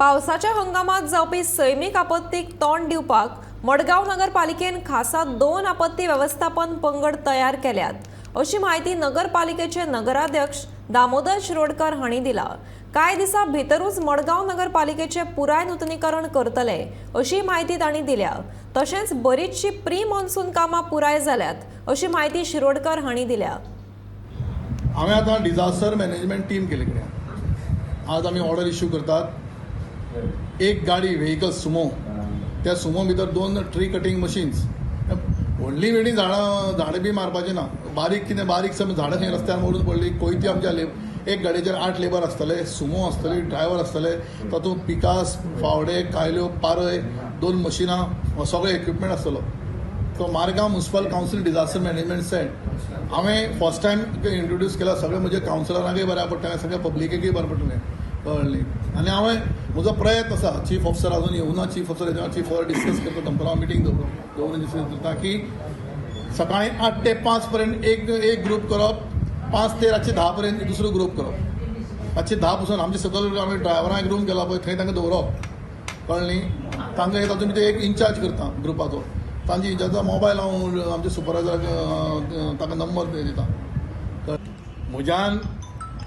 पावसाच्या हंगामात जावपी सैमीक आपत्तीक तोंड दिवपाक मडगांव नगरपालिकेन खासा 2 आपत्ती व्यवस्थापन पंगड तयार केल्यात अशी माहिती नगरपालिकेचे नगराध्यक्ष दामोदर शिरोडकर हांणी दिला। कांय दिसा भितरूच मडगांव नगरपालिकेचे पुराय नूतनीकरण करतले अशी माहिती तांणी दिल्या। तशेंच बरीचशी प्री मॉन्सून कामां पुराय जाल्यात अशी माहिती शिरोडकर हांणी दिल्या। हांवें आतां डिझास्टर मॅनेजमेंट टीम केले आज आमी ऑर्डर इश्यू करतात। एक गाडी व्हेकल सुमो, त्या सुमो भितर 2 ट्री कटिंग मशीन्स, व्हडली व्हडली झाडां बी मारपाची ना, बारीक कितें बारीक समज झाडां खंय रस्त्यार मरून पडली कोयती आमच्या एक गाडयेचेर 8 लेबर आसतले, सुमो आसतली, ड्रायव्हर आसतले, तातूंत पिकास, फावडे, कायल्यो, पारय, 2 मशिनां, हो सगळो इक्विपमेंट आसतलो। तो Margao municipal council disaster management centre हांवें फर्स्ट टायम इंट्रोड्यूस केला। सगळे म्हजे कावन्सिलरांकय बऱ्या पडटलें, सगळ्या पब्लिकेकय बरें पडटलें कळ्ळी। आनी हांवें म्हजो प्रयत्न आसा, चीफ ऑफिसर अजून येवना, chief officer chief officer discuss करता, दनपारां मिटींग दवरून डिस्कस करता की सकाळीं 8 ते 5 पर्यंत एक ग्रूप करप, 5 ते रातचे 10 पर्यंत दुसरो ग्रूप करप। रातचे 10 पासून आमचे सकयल आमी ड्रायव्हरांक रूम केला पळय थंय तांकां दवरप कळ्ळी। तांकां तातूंत भितर एक इंचार्ज करता ग्रुपाचो, तांच्या इंचार्जा मोबायल हांव आमच्या सुपरवायझराक ताका नंबर दिता। म्हज्यान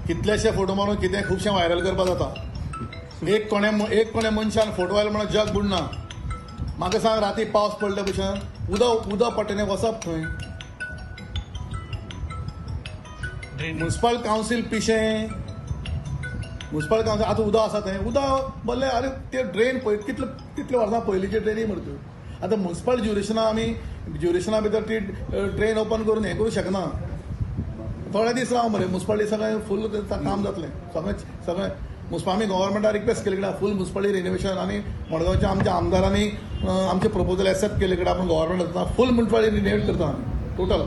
कितलेशे फोटो मारून कितें खुबशें व्हायरल करपाक जाता। एक कोणे मनशान फोटो व्हायरल म्हणून जग बुडना। म्हाका सांग, राती पावस पडले भशेन उदक पडटलें वचप थंय। म्युनिसिपल कावन्सील पिशें, म्युनिसिपल कावन्सील आतां उदक आसा थंय, उदक भरलें। अरे ते ड्रेन पळय कितले वर्सां पयलींचे ड्रेनी मरे। आतां म्युनिसिपल ज्युरिशना भितर ती ड्रेन ओपन करून हें करूं शकना। थोडे दीस राव मरे, म्युनिसिपालिटी सगळें फूल काम जातलें सगळें आमी गव्हर्मेंटाक रिक्वेस्ट केले कडेन फूल म्युनिसिपालिटी रिनोवेशन आनी मडगांवच्या आमच्या आमदारांनी आमचे प्रपोजल एक्सेप्ट केले कडेन आपण गव्हर्मेंट फूल म्युनिसिपालिटी रिनोवेट करता आमी टोटल।